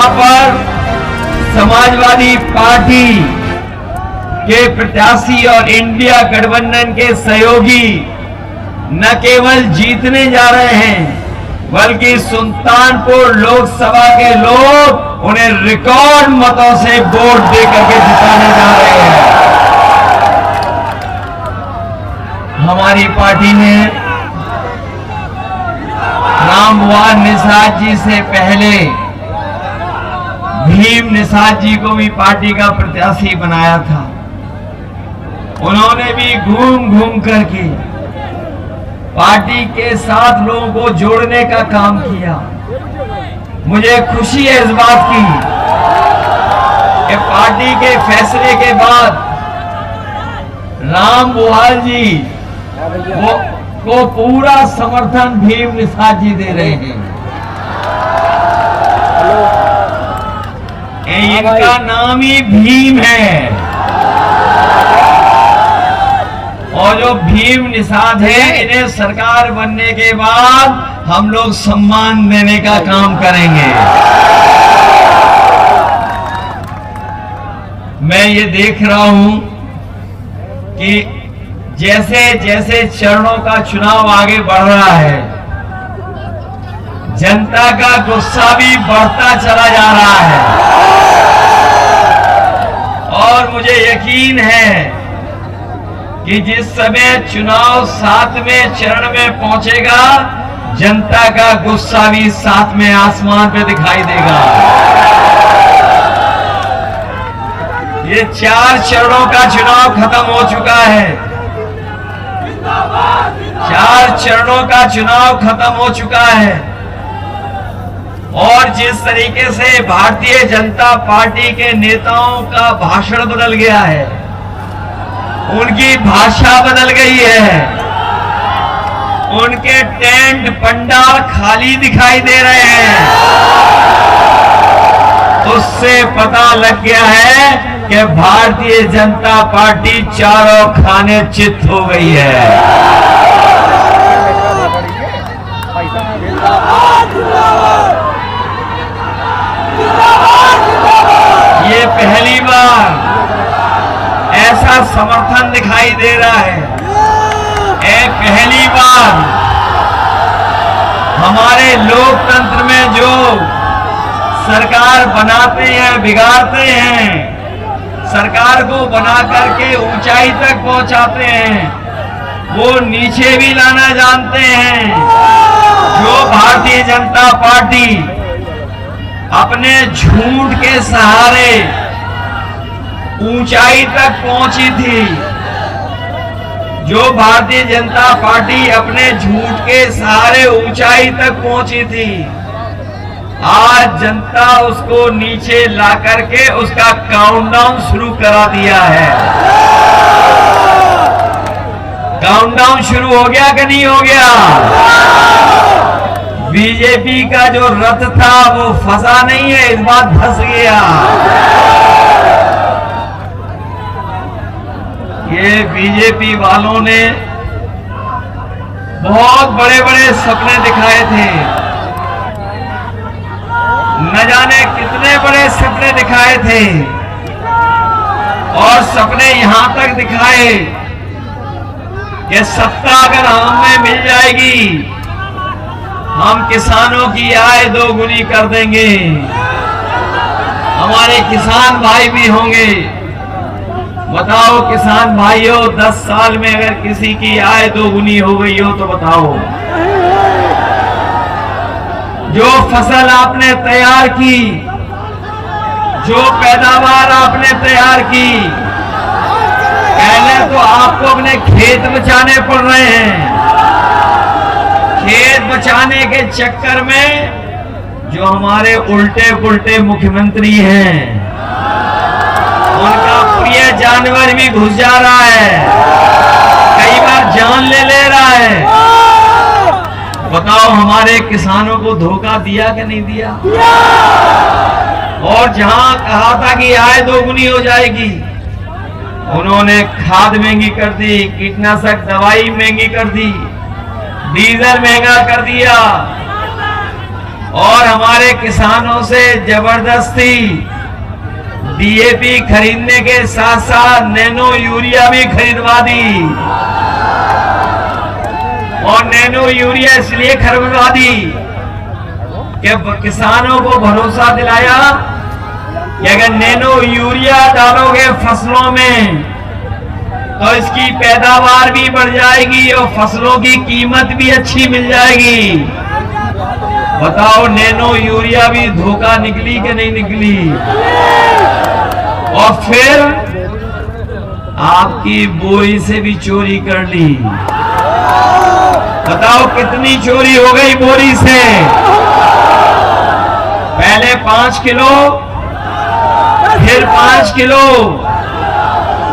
यहाँ पर समाजवादी पार्टी के प्रत्याशी और इंडिया गठबंधन के सहयोगी न केवल जीतने जा रहे हैं बल्कि सुल्तानपुर लोकसभा के लोग उन्हें रिकॉर्ड मतों से वोट देकर के जिताने जा रहे हैं। हमारी पार्टी ने रामभुवान निषाद जी से पहले भीम निषाद जी को भी पार्टी का प्रत्याशी बनाया था। उन्होंने भी घूम घूम करके पार्टी के साथ लोगों को जोड़ने का काम किया। मुझे खुशी है इस बात की कि पार्टी के फैसले के बाद रामभुवान जी को पूरा समर्थन भीम निषाद जी दे रहे हैं। इनका नाम ही भीम है और जो भीम निषाद है इन्हें सरकार बनने के बाद हम लोग सम्मान देने का काम करेंगे। मैं ये देख रहा हूं कि जैसे जैसे चरणों का चुनाव आगे बढ़ रहा है जनता का गुस्सा भी बढ़ता चला जा रहा है और मुझे यकीन है कि जिस समय चुनाव 7वें चरण में पहुंचेगा जनता का गुस्सा भी 7वें आसमान पे दिखाई देगा। ये 4 चरणों का चुनाव खत्म हो चुका है। 4 चरणों का चुनाव खत्म हो चुका है और जिस तरीके से भारतीय जनता पार्टी के नेताओं का भाषण बदल गया है, उनकी भाषा बदल गई है, उनके टेंट पंडाल खाली दिखाई दे रहे हैं, उससे पता लग गया है कि भारतीय जनता पार्टी चारों खाने चित हो गई है। ये पहली बार ऐसा समर्थन दिखाई दे रहा है। पहली बार हमारे लोकतंत्र में जो सरकार बनाते हैं बिगाड़ते हैं, सरकार को बना करके ऊंचाई तक पहुंचाते हैं, वो नीचे भी लाना जानते हैं। जो भारतीय जनता पार्टी अपने झूठ के सहारे ऊंचाई तक पहुंची थी, जो भारतीय जनता पार्टी अपने झूठ के सहारे ऊंचाई तक पहुंची थी, आज जनता उसको नीचे ला करके उसका काउंटडाउन शुरू करा दिया है। काउंटडाउन शुरू हो गया कि नहीं हो गया? बीजेपी का जो रथ था वो फंसा नहीं है, इस बार फंस गया। ये बीजेपी वालों ने बहुत बड़े बड़े सपने दिखाए थे, न जाने कितने बड़े सपने दिखाए थे और सपने यहां तक दिखाए कि सत्ता अगर हमें मिल जाएगी हम किसानों की आय 2 गुनी कर देंगे, हमारे किसान भाई भी होंगे। बताओ किसान भाइयों, 10 साल में अगर किसी की आय 2 गुनी हो गई हो तो बताओ। जो फसल आपने तैयार की, जो पैदावार आपने तैयार की, पहले तो आपको अपने खेत बचाने पड़ रहे हैं। खेत बचाने के चक्कर में जो हमारे उल्टे पुल्टे मुख्यमंत्री हैं उनका प्रिय जानवर भी घुस जा रहा है, कई बार जान ले रहा है। बताओ हमारे किसानों को धोखा दिया कि नहीं दिया? और जहां कहा था कि आय 2 गुनी हो जाएगी, उन्होंने खाद महंगी कर दी, कीटनाशक दवाई महंगी कर दी, डीजल महंगा कर दिया और हमारे किसानों से जबरदस्ती डीएपी खरीदने के साथ साथ नैनो यूरिया भी खरीदवा दी। और नैनो यूरिया इसलिए खरीदवा दी कि किसानों को भरोसा दिलाया कि अगर नैनो यूरिया डालोगे फसलों में तो इसकी पैदावार भी बढ़ जाएगी और फसलों की कीमत भी अच्छी मिल जाएगी। बताओ नैनो यूरिया भी धोखा निकली कि नहीं निकली? और फिर आपकी बोरी से भी चोरी कर ली। बताओ कितनी चोरी हो गई बोरी से? पहले 5 किलो, फिर 5 किलो,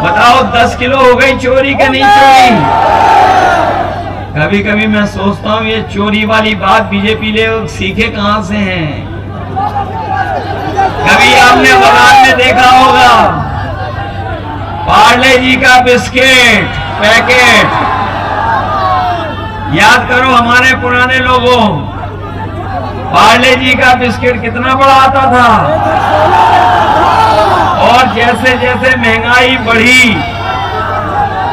बताओ 10 किलो हो गई चोरी कि नहीं चोरी? कभी कभी मैं सोचता हूं ये चोरी वाली बात बीजेपी लोग सीखे कहां से हैं। कभी आपने बाजार में देखा होगा पार्ले जी का बिस्किट पैकेट, याद करो हमारे पुराने लोगों, पार्ले जी का बिस्किट कितना बड़ा आता था। और जैसे जैसे महंगाई बढ़ी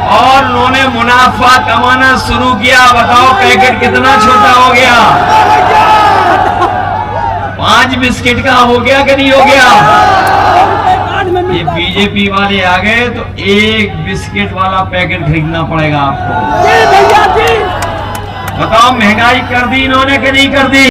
और उन्होंने मुनाफा कमाना शुरू किया, बताओ पैकेट कितना छोटा हो गया? 5 बिस्किट का हो गया कि नहीं हो गया? ये बीजेपी वाले आ गए तो 1 बिस्किट वाला पैकेट खरीदना पड़ेगा आपको। बताओ महंगाई कर दी इन्होंने कि नहीं कर दी?